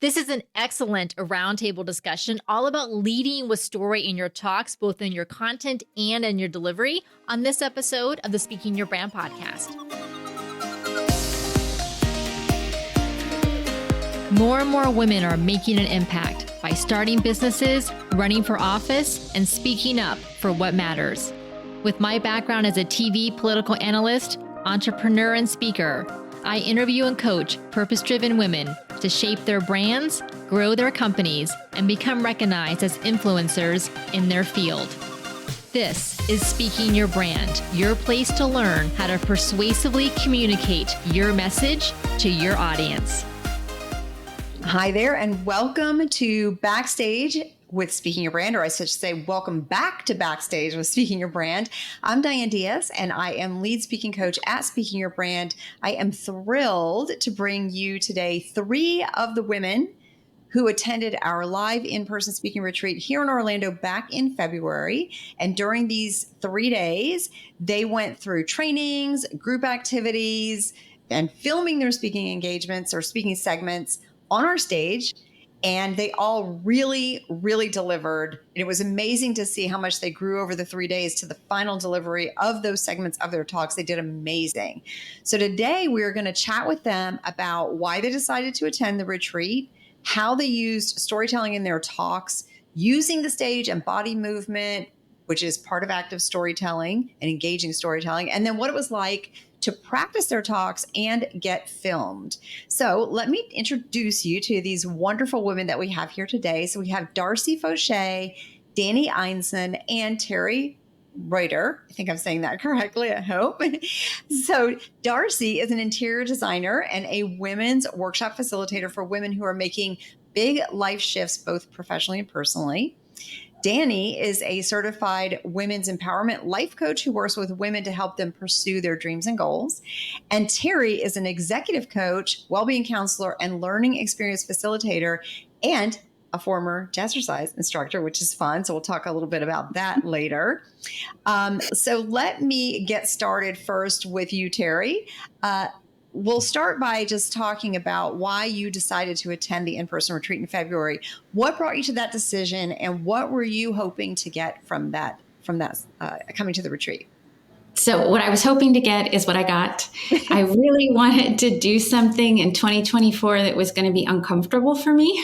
This is an excellent roundtable discussion all about leading with story in your talks, both in your content and in your delivery, on this episode of the Speaking Your Brand podcast. More and more women are making an impact by starting businesses, running for office, and speaking up for what matters. With my background as a TV political analyst, entrepreneur, and speaker, I interview and coach purpose-driven women to shape their brands, grow their companies, and become recognized as influencers in their field. This is Speaking Your Brand, your place to learn how to persuasively communicate your message to your audience. Hi there, and welcome to Backstage with Speaking Your Brand, or I should say welcome back to Backstage with Speaking Your Brand. I'm Diane Diaz, and I am lead speaking coach at Speaking Your Brand. I am thrilled to bring you today 3 of the women who attended our live in-person speaking retreat here in Orlando back in February. And during these 3 days, they went through trainings, group activities, and filming their speaking engagements or speaking segments on our stage. And they all really, really delivered. And it was amazing to see how much they grew over the 3 days to the final delivery of those segments of their talks. They did amazing. So today we're going to chat with them about why they decided to attend the retreat, how they used storytelling in their talks, using the stage and body movement, which is part of active storytelling and engaging storytelling, and then what it was like to practice their talks and get filmed. So let me introduce you to these wonderful women that we have here today. So we have Darci Foshay, Dani Einsohn, and Teri Reuter. I think I'm saying that correctly, I hope. So Darci is an interior designer and a women's workshop facilitator for women who are making big life shifts, both professionally and personally. Dani is a certified women's empowerment life coach who works with women to help them pursue their dreams and goals. And Teri is an executive coach, well-being counselor, and learning experience facilitator, and a former jazzercise instructor, which is fun. So we'll talk a little bit about that later. So let me get started first with you, Teri. We'll start by just talking about why you decided to attend the in-person retreat in February. What brought you to that decision, and what were you hoping to get from that coming to the retreat? So what I was hoping to get is what I got. I really wanted to do something in 2024 that was going to be uncomfortable for me.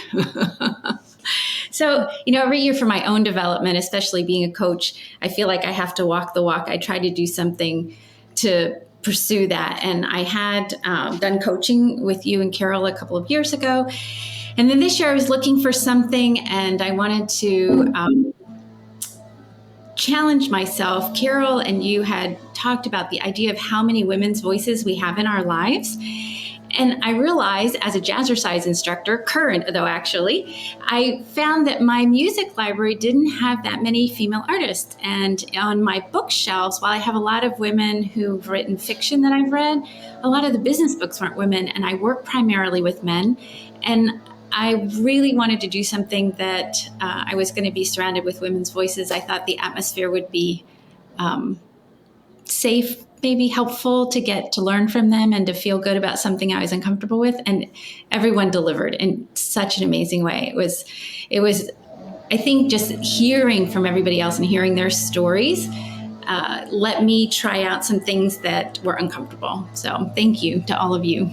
So, every year for my own development, especially being a coach, I feel like I have to walk the walk. I try to do something to pursue that. And I had done coaching with you and Carol a couple of years ago. And then this year I was looking for something, and I wanted to challenge myself. Carol and you had talked about the idea of how many women's voices we have in our lives. And I realized as a jazzercise instructor, current though actually, I found that my music library didn't have that many female artists. And on my bookshelves, while I have a lot of women who've written fiction that I've read, a lot of the business books weren't women, and I work primarily with men. And I really wanted to do something that I was going to be surrounded with women's voices. I thought the atmosphere would be safe, maybe helpful to get to learn from them and to feel good about something I was uncomfortable with. And everyone delivered in such an amazing way. It was, I think, just hearing from everybody else and hearing their stories let me try out some things that were uncomfortable. So thank you to all of you.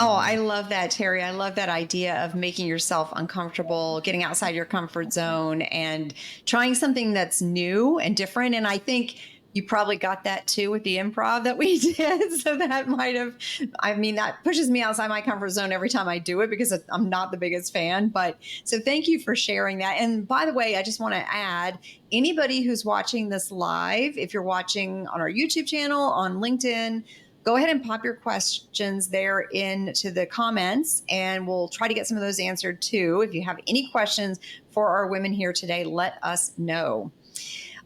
Oh, I love that, Teri. I love that idea of making yourself uncomfortable, getting outside your comfort zone and trying something that's new and different. And I think you probably got that too with the improv that we did. So that that pushes me outside my comfort zone every time I do it, because I'm not the biggest fan. But so thank you for sharing that. And by the way, I just want to add, anybody who's watching this live, if you're watching on our YouTube channel, on LinkedIn, go ahead and pop your questions there into the comments, and we'll try to get some of those answered too. If you have any questions for our women here today, let us know.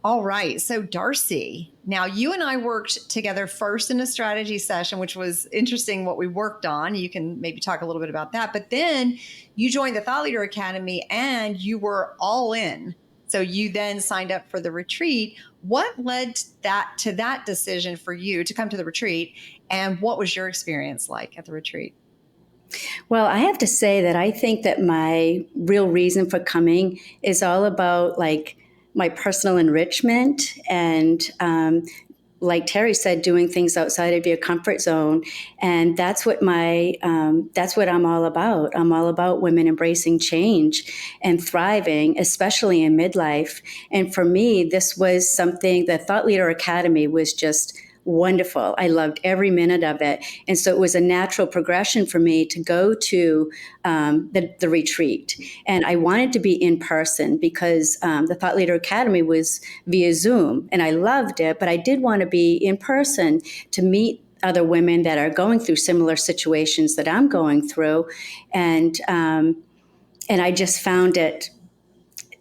All right. So Darci, now you and I worked together first in a strategy session, which was interesting what we worked on. You can maybe talk a little bit about that. But then you joined the Thought Leader Academy and you were all in. So you then signed up for the retreat. What led to that decision for you to come to the retreat? And what was your experience like at the retreat? Well, I have to say that I think that my real reason for coming is all about like my personal enrichment and like Teri said, doing things outside of your comfort zone, and that's what I'm all about. I'm all about women embracing change and thriving, especially in midlife. And for me, this was something. The Thought Leader Academy was just wonderful. I loved every minute of it, and so it was a natural progression for me to go to the retreat. And I wanted to be in person because the Thought Leader Academy was via Zoom, and I loved it. But I did want to be in person to meet other women that are going through similar situations that I'm going through, and I just found it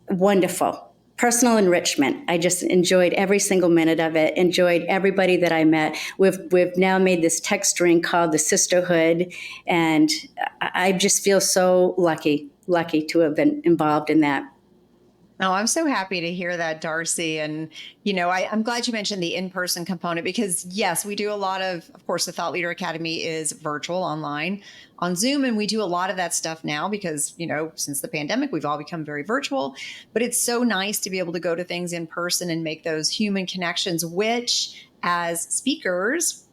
wonderful. Personal enrichment. I just enjoyed every single minute of it, enjoyed everybody that I met. We've now made this text string called the Sisterhood, and I just feel so lucky to have been involved in that. Oh, I'm so happy to hear that, Darci. And, I'm glad you mentioned the in-person component because, yes, we do a lot of course, the Thought Leader Academy is virtual online on Zoom. And we do a lot of that stuff now because, since the pandemic, we've all become very virtual. But it's so nice to be able to go to things in person and make those human connections, which as speakers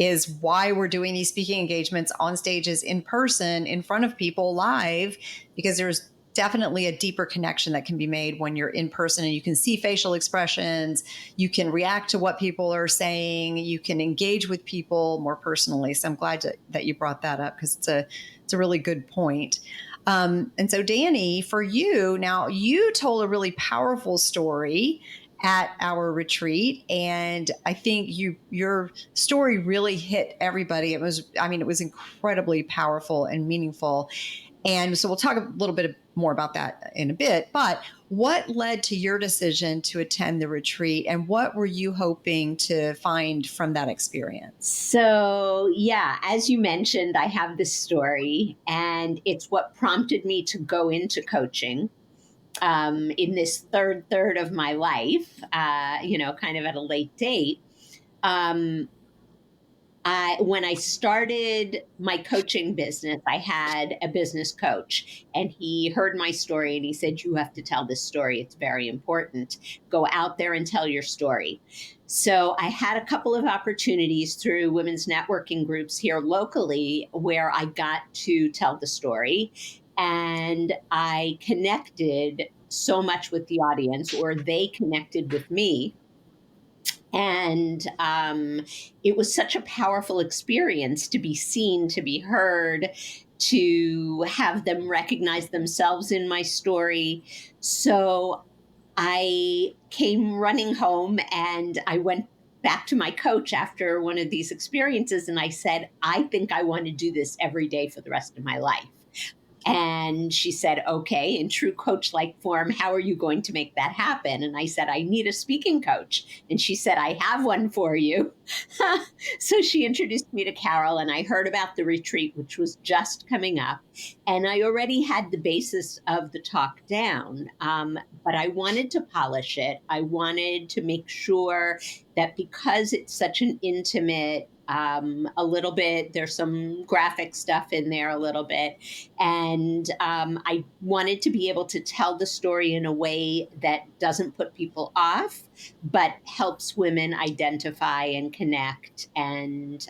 is why we're doing these speaking engagements on stages in person in front of people live, because there's definitely a deeper connection that can be made when you're in person and you can see facial expressions, you can react to what people are saying, you can engage with people more personally. So I'm glad that you brought that up because it's a really good point. And so Dani, for you, now you told a really powerful story at our retreat. And I think your story really hit everybody. It was incredibly powerful and meaningful. And so we'll talk a little bit more about that in a bit, but what led to your decision to attend the retreat and what were you hoping to find from that experience? So, yeah, as you mentioned, I have this story and it's what prompted me to go into coaching in this third of my life, kind of at a late date. When I started my coaching business, I had a business coach and he heard my story and he said, "You have to tell this story. It's very important. Go out there and tell your story." So I had a couple of opportunities through women's networking groups here locally where I got to tell the story, and I connected so much with the audience, or they connected with me. And it was such a powerful experience to be seen, to be heard, to have them recognize themselves in my story. So I came running home and I went back to my coach after one of these experiences. And I said, "I think I want to do this every day for the rest of my life." And she said, "Okay, in true coach-like form, how are you going to make that happen?" And I said, "I need a speaking coach." And she said, "I have one for you." So she introduced me to Carol, and I heard about the retreat, which was just coming up. And I already had the basis of the talk down, but I wanted to polish it. I wanted to make sure that because it's such an intimate, a little bit, there's some graphic stuff in there a little bit. And I wanted to be able to tell the story in a way that doesn't put people off, but helps women identify and connect. And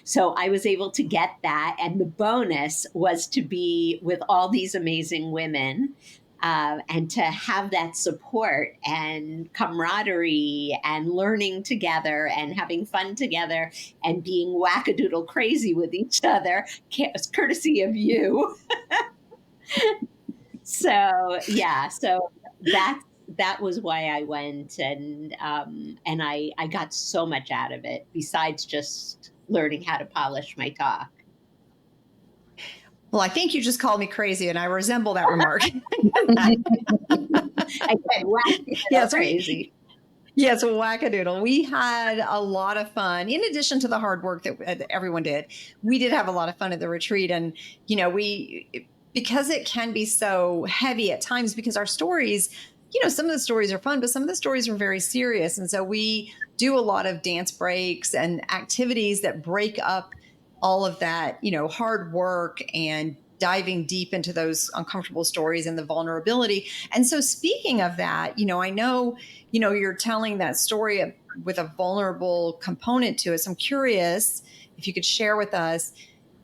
so I was able to get that. And the bonus was to be with all these amazing women. And to have that support and camaraderie and learning together and having fun together and being wackadoodle crazy with each other, courtesy of you. So that was why I went, and I got so much out of it besides just learning how to polish my talk. Well, I think you just called me crazy, and I resemble that remark. I said, yes, crazy. Yes, wackadoodle. We had a lot of fun. In addition to the hard work that everyone did, we did have a lot of fun at the retreat. And, because it can be so heavy at times, because our stories, some of the stories are fun, but some of the stories are very serious. And so we do a lot of dance breaks and activities that break up all of that, hard work and diving deep into those uncomfortable stories and the vulnerability. And so speaking of that, I know, you're telling that story with a vulnerable component to it. So I'm curious if you could share with us,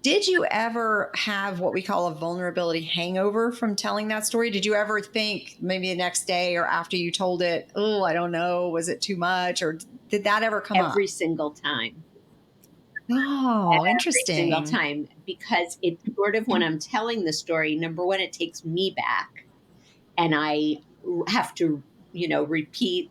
did you ever have what we call a vulnerability hangover from telling that story? Did you ever think maybe the next day or after you told it, oh, I don't know, was it too much? Or did that ever come up? Every single time. Oh, Every single interesting. time, because it's sort of when I'm telling the story, number one, it takes me back and I have to, repeat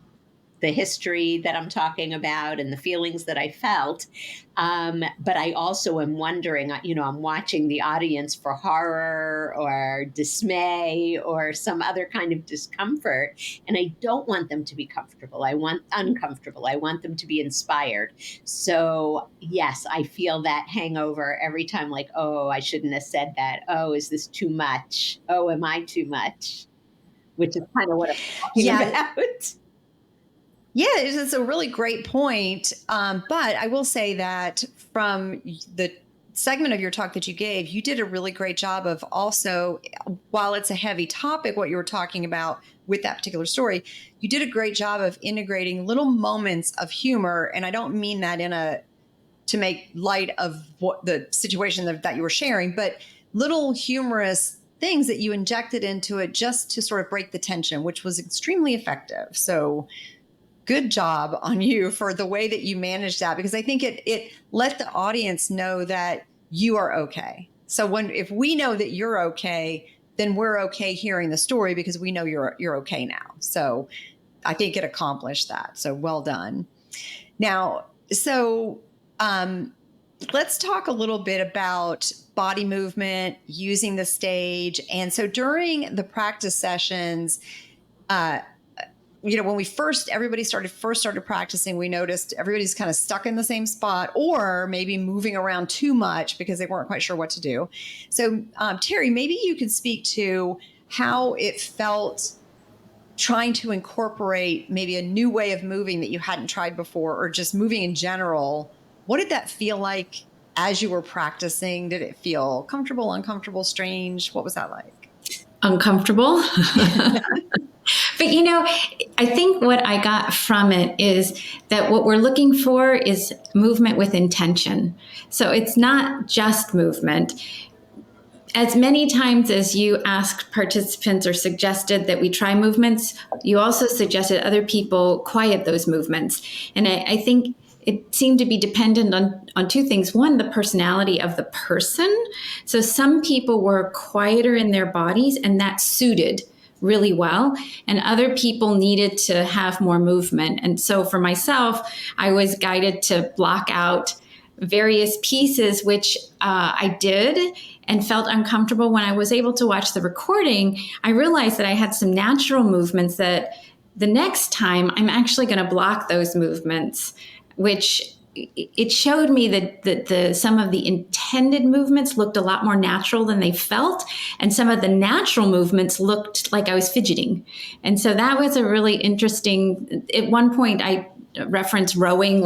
the history that I'm talking about and the feelings that I felt. But I also am wondering, I'm watching the audience for horror or dismay or some other kind of discomfort. And I don't want them to be comfortable. I want uncomfortable. I want them to be inspired. So yes, I feel that hangover every time, like, oh, I shouldn't have said that. Oh, is this too much? Oh, am I too much? Which is kind of what I'm talking about. Yeah, it's a really great point. But I will say that from the segment of your talk that you gave, you did a really great job of also, while it's a heavy topic, what you were talking about with that particular story, you did a great job of integrating little moments of humor. And I don't mean that to make light of what the situation that you were sharing, but little humorous things that you injected into it just to sort of break the tension, which was extremely effective. So good job on you for the way that you managed that, because I think it let the audience know that you are okay. So if we know that you're okay, then we're okay hearing the story because we know you're okay now. So I think it accomplished that. So well done. Now, so let's talk a little bit about body movement, using the stage. And so during the practice sessions, when everybody started practicing, we noticed everybody's kind of stuck in the same spot or maybe moving around too much because they weren't quite sure what to do. So, Teri, maybe you could speak to how it felt trying to incorporate maybe a new way of moving that you hadn't tried before, or just moving in general. What did that feel like as you were practicing? Did it feel comfortable, uncomfortable, strange? What was that like? Uncomfortable. But, I think what I got from it is that what we're looking for is movement with intention. So it's not just movement. As many times as you asked participants or suggested that we try movements, you also suggested other people quiet those movements. And I think it seemed to be dependent on two things. One, the personality of the person. So some people were quieter in their bodies, and that suited really well. And other people needed to have more movement. And so for myself, I was guided to block out various pieces, which I did and felt uncomfortable. When I was able to watch the recording, I realized that I had some natural movements that the next time I'm actually going to block those movements, which it showed me that some of the intended movements looked a lot more natural than they felt. And some of the natural movements looked like I was fidgeting. And so that was a really interesting, at one point I referenced rowing.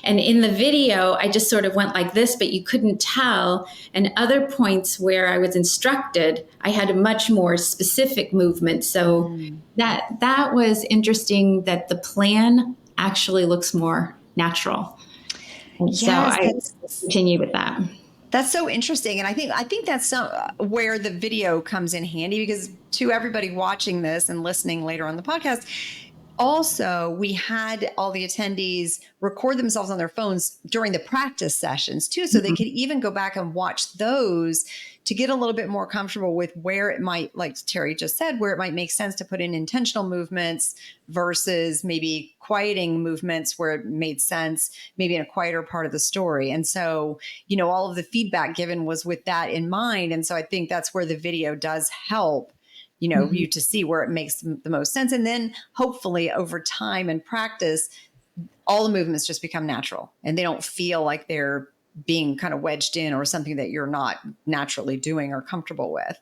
And in the video, I just sort of went like this, but you couldn't tell. And other points where I was instructed, I had a much more specific movement. So that was interesting, that the plan actually looks more natural. And so I continue with that. That's so interesting. And I think that's where the video comes in handy, because to everybody watching this and listening later on the podcast, also, we had all the attendees record themselves on their phones during the practice sessions too, so they could even go back and watch those to get a little bit more comfortable with where it might, like Teri just said, where it might make sense to put in intentional movements versus maybe quieting movements where it made sense, maybe in a quieter part of the story. And so, all of the feedback given was with that in mind. And so I think that's where the video does help you to see where it makes the most sense. And then hopefully over time and practice, all the movements just become natural and they don't feel like they're being kind of wedged in or something that you're not naturally doing or comfortable with.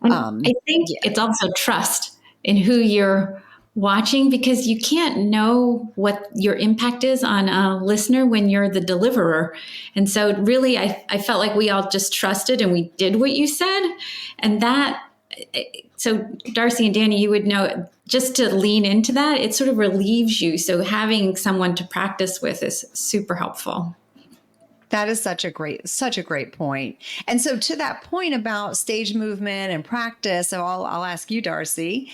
I think it's also trust in who you're watching, because you can't know what your impact is on a listener when you're the deliverer. And so really, I felt like we all just trusted and we did what you said. And so Darci and Dani, you would know, just to lean into that, it sort of relieves you. So having someone to practice with is super helpful. That is such a great point. And so to that point about stage movement and practice, so I'll ask you, Darci,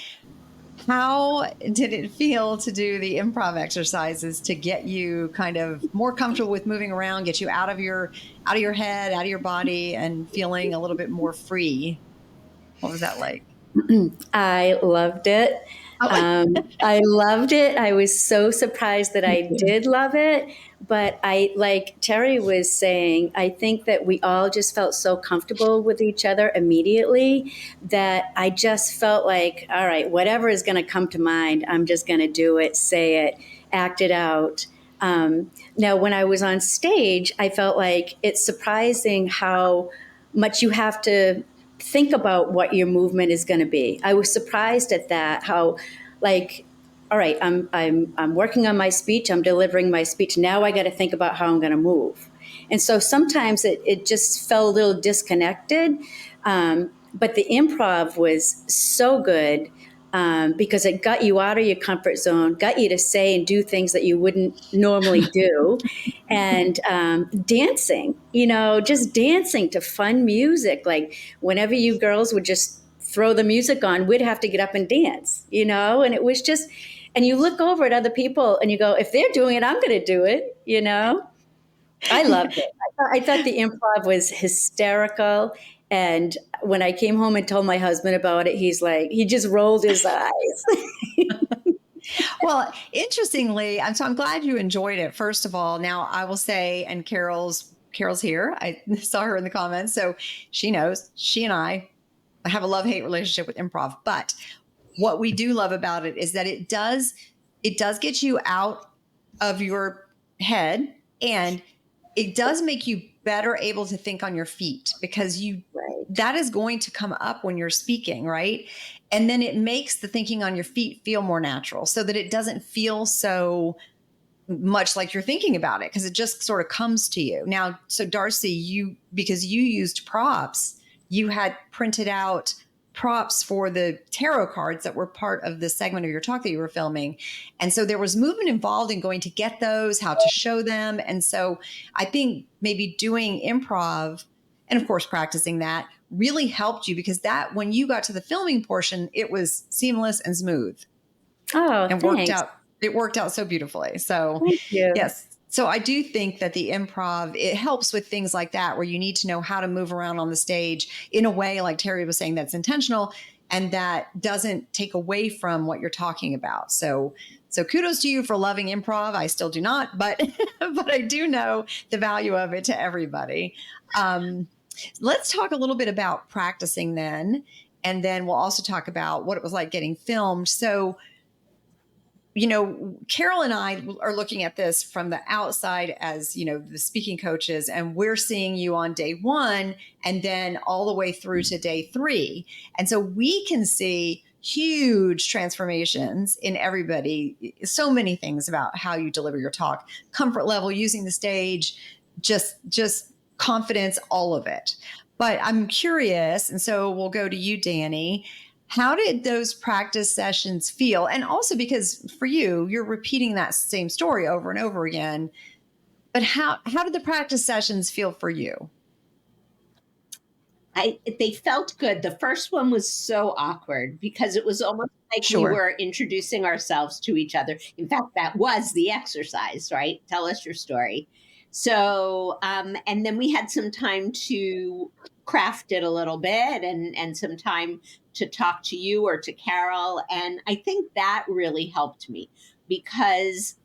how did it feel to do the improv exercises to get you kind of more comfortable with moving around, get you out of your head, out of your body, and feeling a little bit more free? What was that like? I loved it. I loved it. I was so surprised that I did love it. But like Teri was saying, I think that we all just felt so comfortable with each other immediately that I just felt like, all right, whatever is going to come to mind, I'm just going to do it, say it, act it out. Now, when I was on stage, I felt like it's surprising how much you have to think about what your movement is going to be. I was surprised at that, how like, all right, I'm working on my speech, I'm delivering my speech. Now I got to think about how I'm going to move. And so sometimes it just felt a little disconnected. But the improv was so good because it got you out of your comfort zone, got you to say and do things that you wouldn't normally do. And dancing, just dancing to fun music. Like whenever you girls would just throw the music on, we'd have to get up and dance, and it was just, and you look over at other people and you go, if they're doing it, I'm going to do it, I loved it. I thought the improv was hysterical. And when I came home and told my husband about it, he just rolled his eyes. Well, interestingly, I'm glad you enjoyed it. First of all, now I will say, and Carol's here. I saw her in the comments, so she knows. She and I have a love-hate relationship with improv. But what we do love about it is that it does get you out of your head, and it does make you better able to think on your feet, because that is going to come up when you're speaking, right? And then it makes the thinking on your feet feel more natural, so that it doesn't feel so much like you're thinking about it, because it just sort of comes to you. Now, so Darci, because you used props, you had printed out props for the tarot cards that were part of the segment of your talk that you were filming. And so there was movement involved in going to get those, how to show them. And so I think maybe doing improv and of course practicing that really helped you, because that when you got to the filming portion, it was seamless and smooth. Oh, and thanks. It worked out so beautifully. So Thank you. Yes. So I do think that the improv, it helps with things like that, where you need to know how to move around on the stage in a way, like Teri was saying, that's intentional and that doesn't take away from what you're talking about. So kudos to you for loving improv. I still do not, but I do know the value of it to everybody. Let's talk a little bit about practicing then, and then we'll also talk about what it was like getting filmed. So Carol and I are looking at this from the outside as, the speaking coaches, and we're seeing you on day 1 and then all the way through to day 3. And so we can see huge transformations in everybody. So many things about how you deliver your talk, comfort level, using the stage, just confidence, all of it. But I'm curious, and so we'll go to you, Dani. How did those practice sessions feel? And also because for you're repeating that same story over and over again. But how did the practice sessions feel for you? They felt good. The first one was so awkward because it was almost like we were introducing ourselves to each other. In fact, that was the exercise, right? Tell us your story. So, and then we had some time to craft it a little bit and some time to talk to you or to Carol. And I think that really helped me because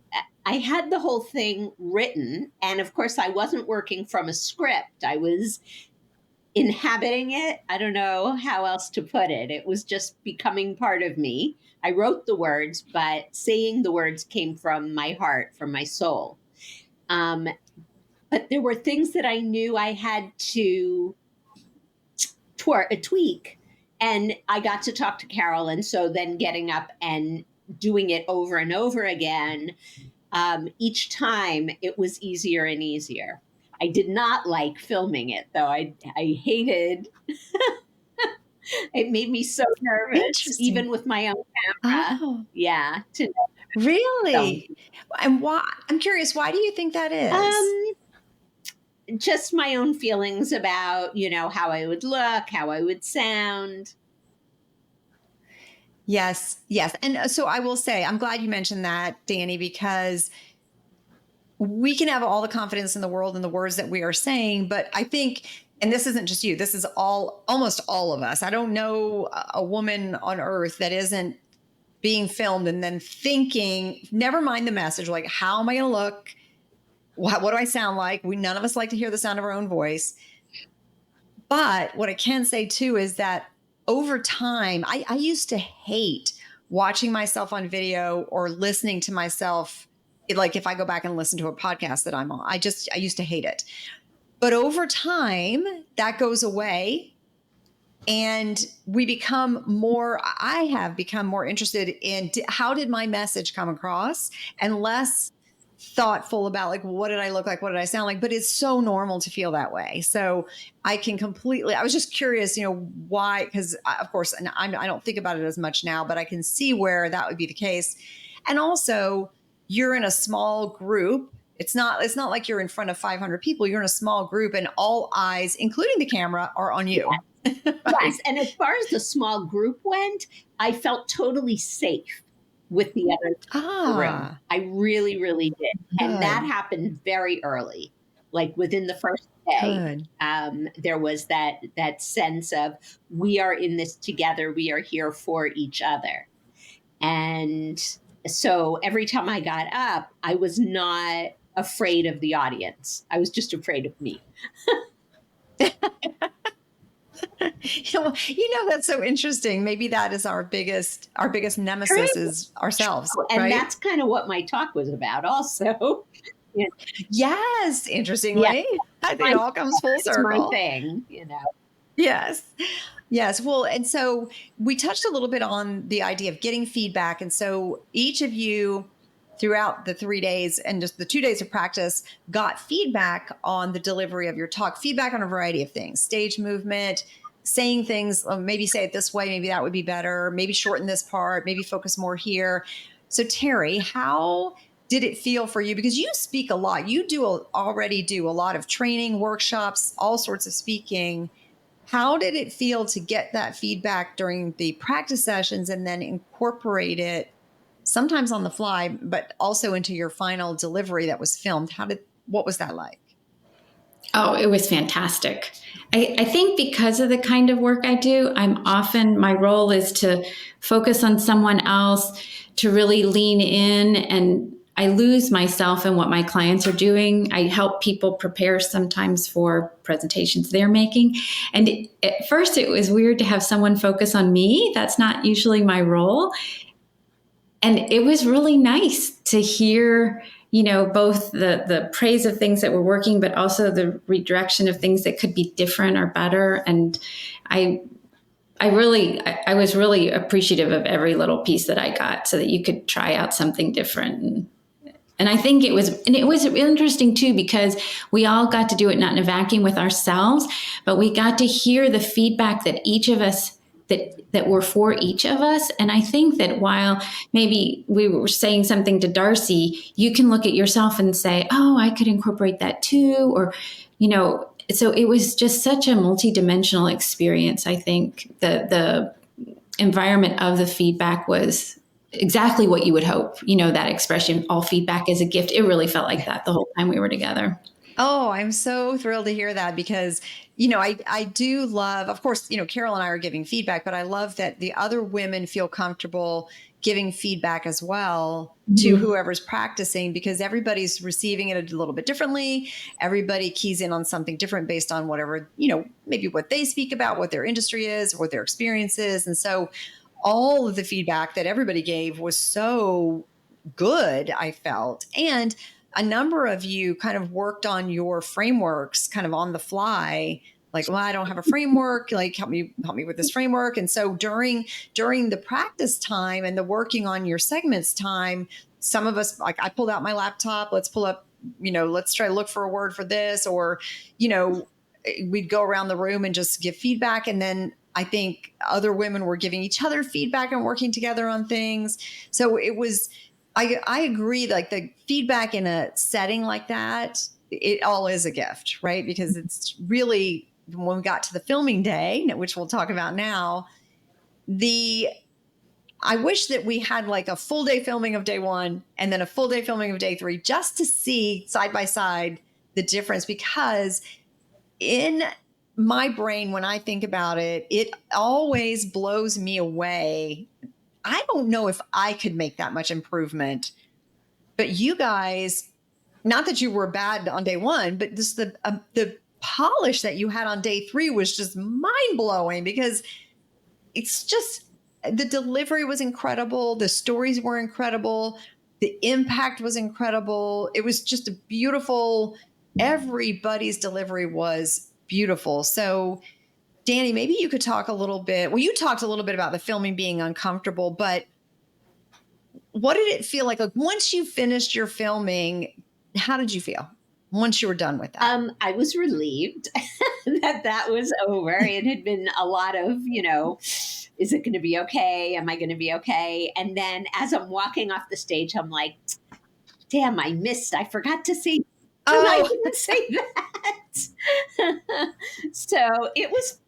I had the whole thing written. And of course, I wasn't working from a script. I was inhabiting it. I don't know how else to put it. It was just becoming part of me. I wrote the words, but saying the words came from my heart, from my soul. But there were things that I knew I had to tweak. And I got to talk to Carol. And so then getting up and doing it over and over again, each time it was easier and easier. I did not like filming it, though. I hated. It made me so nervous, Interesting. even with my own camera. Oh, Yeah, to film. really? And why? I'm curious, why do you think that is? Um, just my own feelings about, how I would look, how I would sound. Yes, yes. And so I will say, I'm glad you mentioned that, Dani, because we can have all the confidence in the world in the words that we are saying, but I think, and this isn't just you, this is almost all of us. I don't know a woman on earth that isn't being filmed and then thinking, never mind the message, like, how am I going to look? What do I sound like? None of us like to hear the sound of our own voice. But what I can say too is that over time, I used to hate watching myself on video or listening to myself. Like if I go back and listen to a podcast that I'm on, I used to hate it. But over time, that goes away. And I have become more interested in how did my message come across and less thoughtful about like, what did I look like? What did I sound like? But it's so normal to feel that way. So I was just curious, why, because of course, and I don't think about it as much now, but I can see where that would be the case. And also you're in a small group. It's not like you're in front of 500 people. You're in a small group and all eyes, including the camera, are on you. Yes. And as far as the small group went, I felt totally safe with the others in the room. I really, really did. And that happened very early, like within the first day. There was that sense of, we are in this together. We are here for each other. And so every time I got up, I was not afraid of the audience. I was just afraid of me. That's so interesting. Maybe that is our biggest nemesis is ourselves. And right? That's kind of what my talk was about also. Yes, interestingly. I think it all comes full circle. It's my thing, Yes. Well, and so we touched a little bit on the idea of getting feedback. And so each of you throughout the 3 days and just the 2 days of practice got feedback on the delivery of your talk, feedback on a variety of things, stage movement, saying things, maybe say it this way, maybe that would be better, maybe shorten this part, maybe focus more here. So Teri, how did it feel for you? Because you speak a lot. You already do a lot of training, workshops, all sorts of speaking. How did it feel to get that feedback during the practice sessions and then incorporate it sometimes on the fly, but also into your final delivery that was filmed? What was that like? Oh, it was fantastic. I think because of the kind of work I do, my role is to focus on someone else, to really lean in, and I lose myself in what my clients are doing. I help people prepare sometimes for presentations they're making. And at first it was weird to have someone focus on me. That's not usually my role. And it was really nice to hear, both the praise of things that were working, but also the redirection of things that could be different or better. And I was really appreciative of every little piece that I got so that you could try out something different. And I think it was interesting too, because we all got to do it not in a vacuum with ourselves, but we got to hear the feedback that each of us that were for each of us. And I think that while maybe we were saying something to Darci, you can look at yourself and say, oh, I could incorporate that too. Or, so it was just such a multidimensional experience. I think the environment of the feedback was exactly what you would hope. That expression, all feedback is a gift. It really felt like that the whole time we were together. Oh, I'm so thrilled to hear that because, I do love, of course, Carol and I are giving feedback, but I love that the other women feel comfortable giving feedback as well to whoever's practicing, because everybody's receiving it a little bit differently. Everybody keys in on something different based on whatever, maybe what they speak about, what their industry is, what their experience is. And so all of the feedback that everybody gave was so good, I felt. And a number of you kind of worked on your frameworks kind of on the fly like, well, I don't have a framework, like help me with this framework. And so during the practice time and the working on your segments time, some of us, like, I pulled out my laptop, let's pull up, let's try to look for a word for this, or, we'd go around the room and just give feedback. And then I think other women were giving each other feedback and working together on things. So it was, I agree, like the feedback in a setting like that, it all is a gift, right? Because it's really, when we got to the filming day, which we'll talk about now, I wish that we had like a full day filming of day 1 and then a full day filming of day 3, just to see side by side the difference. Because in my brain, when I think about it, it always blows me away. I don't know if I could make that much improvement, but you guys, not that you were bad on day 1, but just the polish that you had on day 3 was just mind blowing, because it's just, the delivery was incredible. The stories were incredible. The impact was incredible. It was just a beautiful, everybody's delivery was beautiful. So Dani, maybe you could talk a little bit. Well, you talked a little bit about the filming being uncomfortable, but what did it feel like? Like once you finished your filming, how did you feel once you were done with that? I was relieved that was over. It had been a lot of, is it going to be okay? Am I going to be okay? And then as I'm walking off the stage, I'm like, damn, I forgot to say, I didn't say that. So it was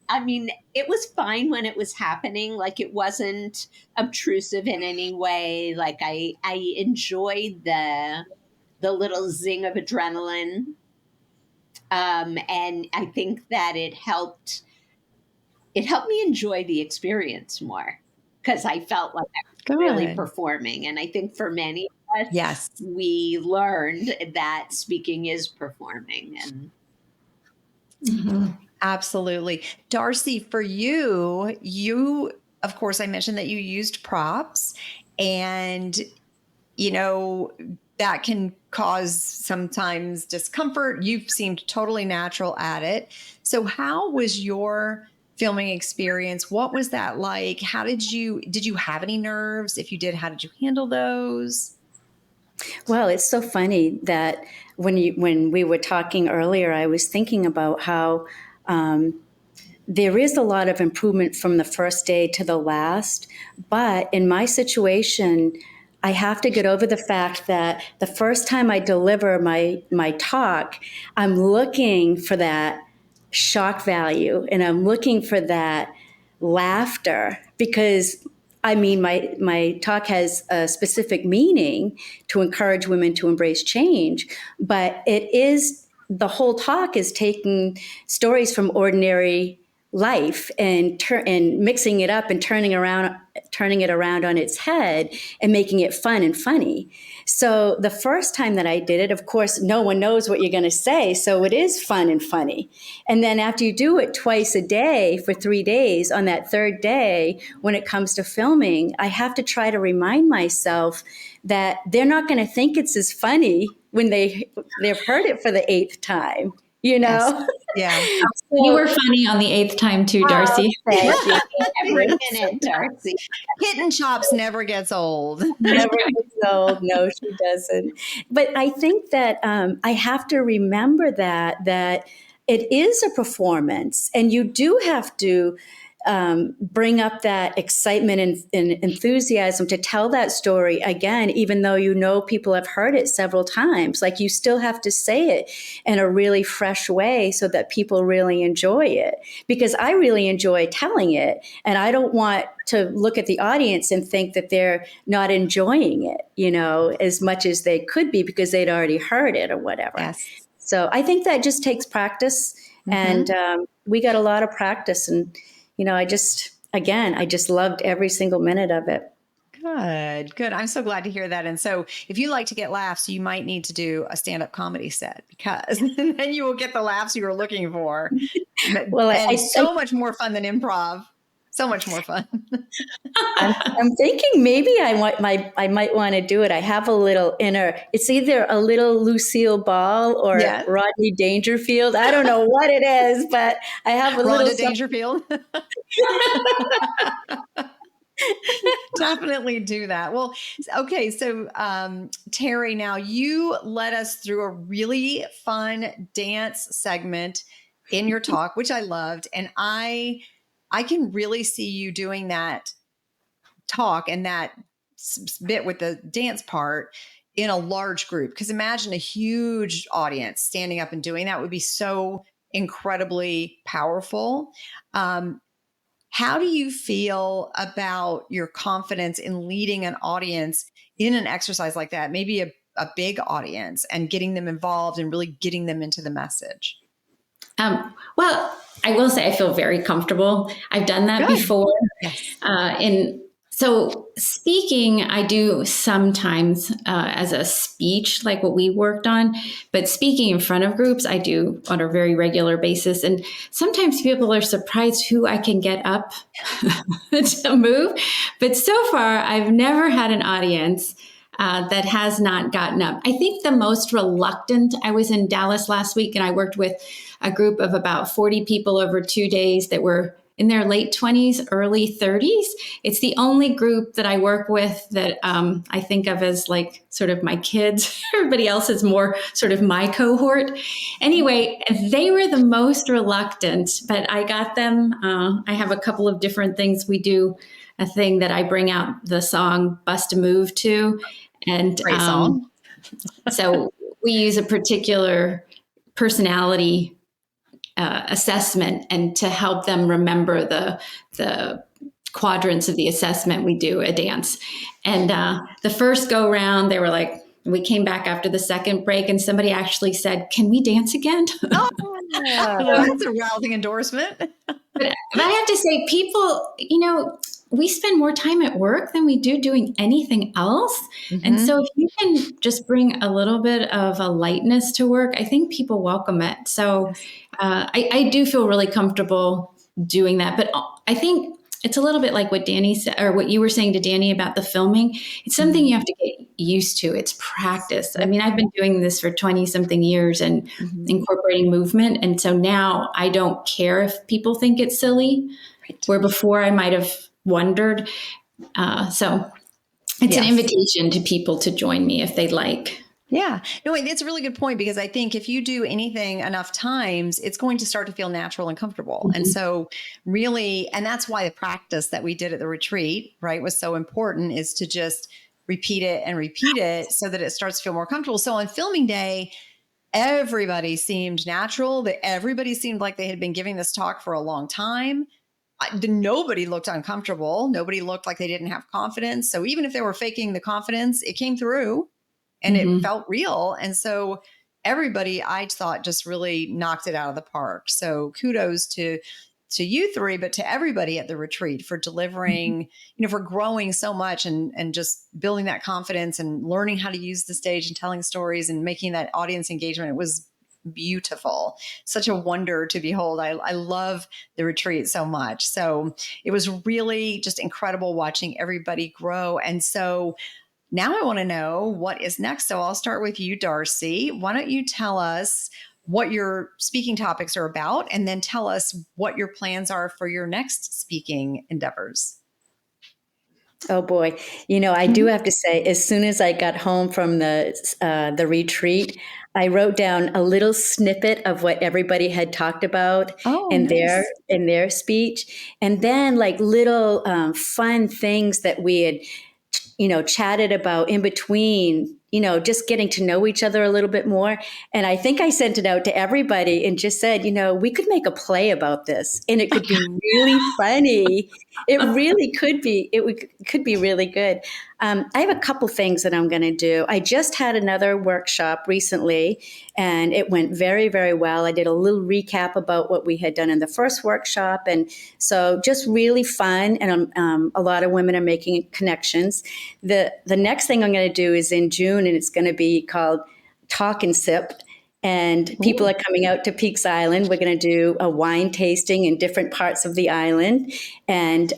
fine when it was happening. Like it wasn't obtrusive in any way. Like I enjoyed the little zing of adrenaline. And I think that it helped me enjoy the experience more, because I felt like I was really performing. And I think for many of us, yes, we learned that speaking is performing. And absolutely. Darci, for you, of course, I mentioned that you used props, and, that can cause sometimes discomfort. You seemed totally natural at it. So how was your filming experience? What was that like? How did you have any nerves? If you did, how did you handle those? Well, it's so funny that when we were talking earlier, I was thinking about how there is a lot of improvement from the first day to the last. But in my situation, I have to get over the fact that the first time I deliver my talk, I'm looking for that shock value and I'm looking for that laughter, because my talk has a specific meaning to encourage women to embrace change, but the whole talk is taking stories from ordinary life and mixing it up and turning it around on its head and making it fun and funny. So the first time that I did it, of course, no one knows what you're going to say. So it is fun and funny. And then after you do it twice a day for 3 days, on that third day, when it comes to filming, I have to try to remind myself that they're not going to think it's as funny when they've heard it for the 8th time. Yes. Yeah. You were funny on the 8th time too, Darci. Every minute, Darci. Kitten chops never gets old. Never gets old. No, she doesn't. But I think that I have to remember that it is a performance, and you do have to bring up that excitement and enthusiasm to tell that story again, even though people have heard it several times. Like, you still have to say it in a really fresh way so that people really enjoy it. Because I really enjoy telling it, and I don't want to look at the audience and think that they're not enjoying it, as much as they could be because they'd already heard it or whatever. Yes. So I think that just takes practice, and we got a lot of practice, and I just loved every single minute of it. Good. I'm so glad to hear that. And so if you like to get laughs, you might need to do a stand-up comedy set, because then you will get the laughs you were looking for. Well, it's so much more fun than improv. So much more fun. I'm thinking maybe I might want to do it. I have a little inner. It's either a little Lucille Ball or Yes. Rodney Dangerfield. I don't know what it is, but I have a little Rhonda Dangerfield. Definitely do that. Well, okay. So, Teri, now you led us through a really fun dance segment in your talk, which I loved. And I can really see you doing that talk and that bit with the dance part in a large group. Because imagine a huge audience standing up and doing that would be so incredibly powerful. How do you feel about your confidence in leading an audience in an exercise like that? Maybe a big audience, and getting them involved and really getting them into the message. Well, I will say I feel very comfortable. I've done that before. Yes. So speaking, I do sometimes as a speech, like what we worked on, but speaking in front of groups, I do on a very regular basis. And sometimes people are surprised who I can get up to move. But so far, I've never had an audience that has not gotten up. I think the most reluctant, I was in Dallas last week and I worked with a group of about 40 people over 2 days that were in their late 20s, early 30s. It's the only group that I work with that I think of as like sort of my kids. Everybody else is more sort of my cohort. Anyway, they were the most reluctant, but I got them. I have a couple of different things we do. A thing that I bring out the song Bust a Move to. And Great song. So we use a particular personality assessment, and to help them remember the quadrants of the assessment, we do a dance. And the first go round, they were like, we came back after the second break and somebody actually said, "Can we dance again?" Oh, that's a rousing endorsement. But I have to say, people, we spend more time at work than we do doing anything else. Mm-hmm. And so if you can just bring a little bit of a lightness to work, I think people welcome it. So I do feel really comfortable doing that. But I think it's a little bit like what Dani said, or what you were saying to Dani about the filming. It's something you have to get used to. It's practice. I mean, I've been doing this for 20 something years and incorporating movement. And so now I don't care if people think it's silly, where before I might have wondered. So it's an invitation to people to join me if they'd like. Yeah. No, wait, that's a really good point, because I think if you do anything enough times, it's going to start to feel natural and comfortable. Mm-hmm. And so really, and that's why the practice that we did at the retreat, right, was so important, is to just repeat it so that it starts to feel more comfortable. So on filming day, everybody seemed natural, that everybody seemed like they had been giving this talk for a long time. Nobody looked uncomfortable. Nobody looked like they didn't have confidence. So even if they were faking the confidence, it came through. And it felt real. And so everybody, I thought, just really knocked it out of the park. So kudos to you three, but to everybody at the retreat for delivering, for growing so much and just building that confidence and learning how to use the stage and telling stories and making that audience engagement. It was beautiful. Such a wonder to behold. I love the retreat so much. So it was really just incredible watching everybody grow. And so now I want to know what is next. So I'll start with you, Darci. Why don't you tell us what your speaking topics are about, and then tell us what your plans are for your next speaking endeavors? Oh boy. I do have to say, as soon as I got home from the retreat, I wrote down a little snippet of what everybody had talked about in their speech. And then like little fun things that we had chatted about in between, just getting to know each other a little bit more. And I think I sent it out to everybody and just said, we could make a play about this and it could be really funny. It really could be. It could be really good. I have a couple things that I'm going to do. I just had another workshop recently and it went very, very well. I did a little recap about what we had done in the first workshop. And so just really fun. And a lot of women are making connections. The next thing I'm going to do is in June, and it's going to be called Talk and Sip. And people are coming out to Peaks Island. We're going to do a wine tasting in different parts of the island, and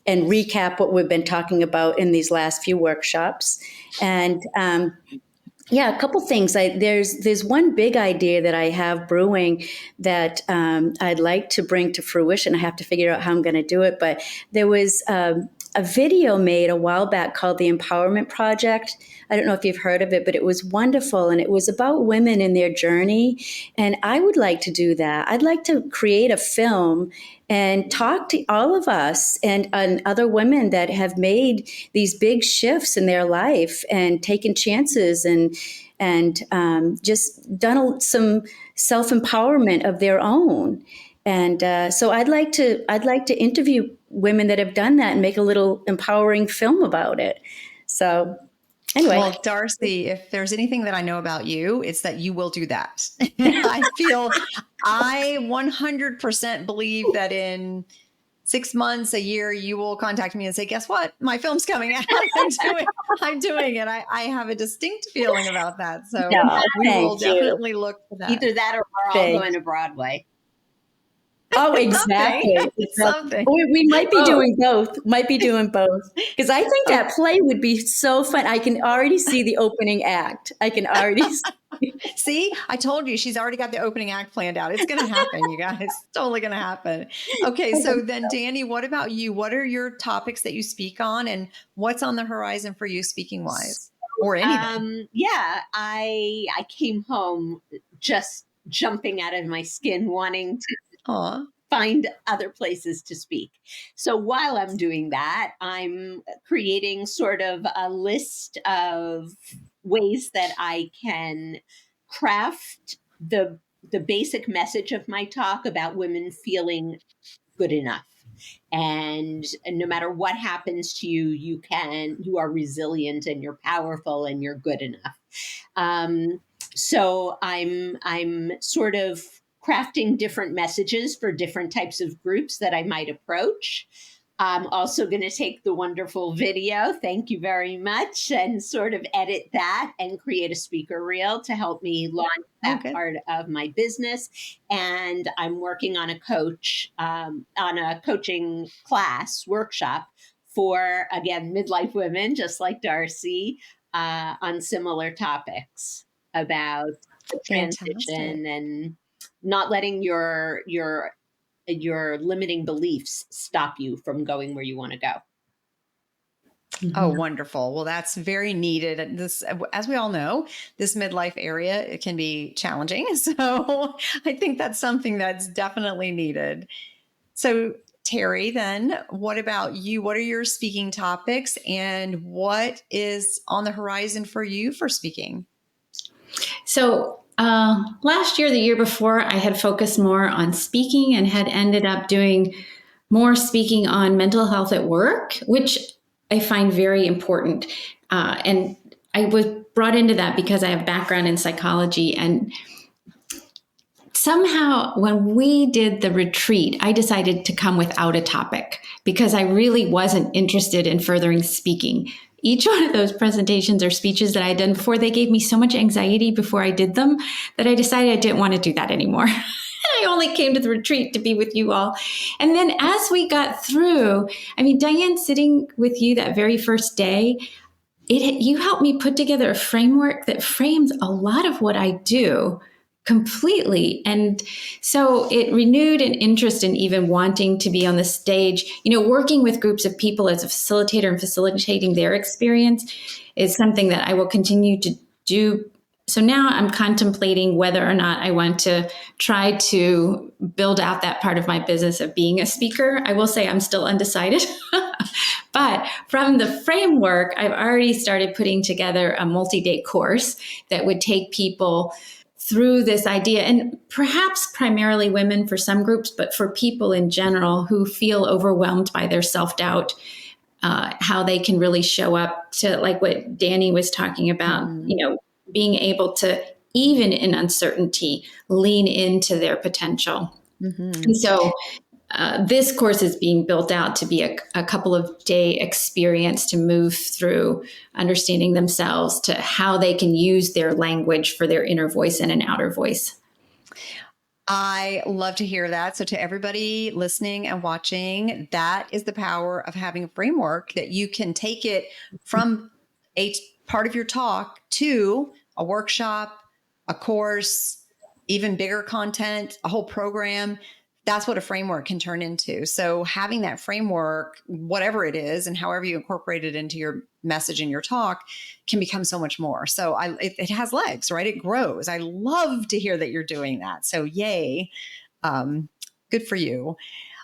recap what we've been talking about in these last few workshops. And yeah, a couple things. There's one big idea that I have brewing that I'd like to bring to fruition. I have to figure out how I'm going to do it. But there was a video made a while back called The Empowerment Project. I don't know if you've heard of it, but it was wonderful. And it was about women in their journey. And I would like to do that. I'd like to create a film and talk to all of us and other women that have made these big shifts in their life and taken chances and just done some self-empowerment of their own. And so I'd like to interview women that have done that and make a little empowering film about it. So anyway. Well, Darci, if there's anything that I know about you, it's that you will do that. I 100% believe that in 6 months, a year, you will contact me and say, guess what? My film's coming out. I'm doing it. I have a distinct feeling about that. So we will definitely look for that. Either that or we're all going to Broadway. Oh, exactly. Something. We might be doing both. Because I think that play would be so fun. I can already see the opening act. I can already see. I told you, she's already got the opening act planned out. It's going to happen, you guys. It's totally going to happen. Okay. So then, Dani, what about you? What are your topics that you speak on, and what's on the horizon for you speaking wise, or anything? I came home just jumping out of my skin, wanting to find other places to speak. So while I'm doing that, I'm creating sort of a list of ways that I can craft the basic message of my talk about women feeling good enough. And no matter what happens to you, you are resilient and you're powerful and you're good enough. So I'm sort of crafting different messages for different types of groups that I might approach. I'm also going to take the wonderful video, thank you very much, and sort of edit that and create a speaker reel to help me launch that part of my business. And I'm working on a coaching class workshop for, again, midlife women, just like Darci, on similar topics about the transition and not letting your limiting beliefs stop you from going where you want to go. Oh, wonderful. Well, that's very needed. This, as we all know, this midlife area, it can be challenging. So I think that's something that's definitely needed. So Teri, then what about you? What are your speaking topics, and what is on the horizon for you for speaking? So last year, the year before, I had focused more on speaking and had ended up doing more speaking on mental health at work, which I find very important. And I was brought into that because I have background in psychology. And somehow when we did the retreat, I decided to come without a topic because I really wasn't interested in furthering speaking. Each one of those presentations or speeches that I had done before, they gave me so much anxiety before I did them that I decided I didn't want to do that anymore. I only came to the retreat to be with you all. And then as we got through, Diane, sitting with you that very first day, you helped me put together a framework that frames a lot of what I do completely. And so it renewed an interest in even wanting to be on the stage. Working with groups of people as a facilitator and facilitating their experience is something that I will continue to do. So now I'm contemplating whether or not I want to try to build out that part of my business of being a speaker. I will say I'm still undecided. But from the framework, I've already started putting together a multi-day course that would take people through this idea, and perhaps primarily women for some groups, but for people in general who feel overwhelmed by their self-doubt, how they can really show up to, like what Dani was talking about, being able to, even in uncertainty, lean into their potential. And so this course is being built out to be a couple of day experience to move through understanding themselves to how they can use their language for their inner voice and an outer voice. I love to hear that. So to everybody listening and watching, that is the power of having a framework that you can take it from a part of your talk to a workshop, a course, even bigger content, a whole program. That's what a framework can turn into. So having that framework, whatever it is, and however you incorporate it into your message and your talk, can become so much more. So it has legs, right? It grows. I love to hear that you're doing that. So yay. Good for you.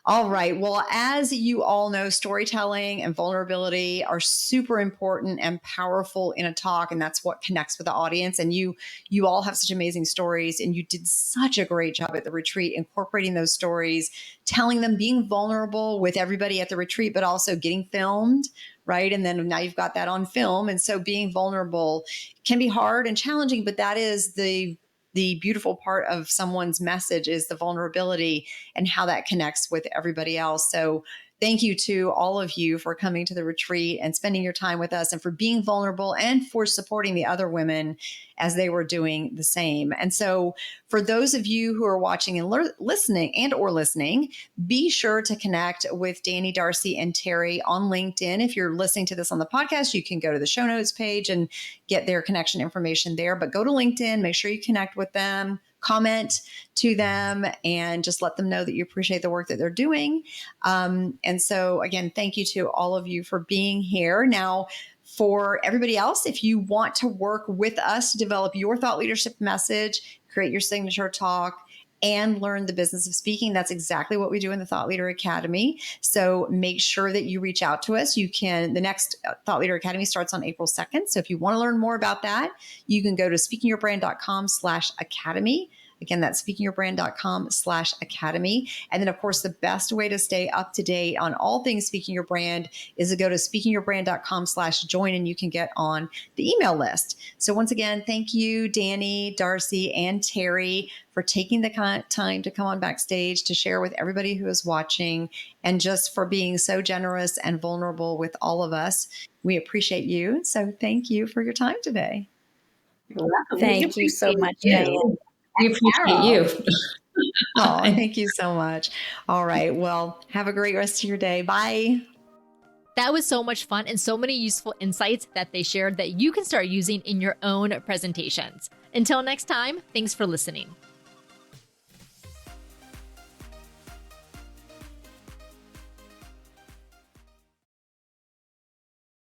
All right. Well, as you all know, storytelling and vulnerability are super important and powerful in a talk, and that's what connects with the audience. And you all have such amazing stories, and you did such a great job at the retreat, incorporating those stories, telling them, being vulnerable with everybody at the retreat, but also getting filmed, right? And then now you've got that on film. And so being vulnerable can be hard and challenging, but that is the beautiful part of someone's message, is the vulnerability and how that connects with everybody else. So thank you to all of you for coming to the retreat and spending your time with us, and for being vulnerable and for supporting the other women as they were doing the same. And so for those of you who are watching and listening, be sure to connect with Dani, Darci, and Teri on LinkedIn. If you're listening to this on the podcast, you can go to the show notes page and get their connection information there. But go to LinkedIn, make sure you connect with them, comment to them, and just let them know that you appreciate the work that they're doing. And so again, thank you to all of you for being here. Now, for everybody else, if you want to work with us to develop your thought leadership message, create your signature talk, and learn the business of speaking, that's exactly what we do in the Thought Leader Academy. So make sure that you reach out to us. The next Thought Leader Academy starts on April 2nd. So if you want to learn more about that, you can go to speakingyourbrand.com/academy. Again, that's speakingyourbrand.com/academy. And then, of course, the best way to stay up to date on all things Speaking Your Brand is to go to speakingyourbrand.com/join, and you can get on the email list. So once again, thank you, Dani, Darci, and Teri, for taking the time to come on backstage to share with everybody who is watching, and just for being so generous and vulnerable with all of us. We appreciate you. So thank you for your time today. Thank you so much, Yeah. Diane. We appreciate you. Oh, thank you so much. All right. Well, have a great rest of your day. Bye. That was so much fun and so many useful insights that they shared that you can start using in your own presentations. Until next time, thanks for listening.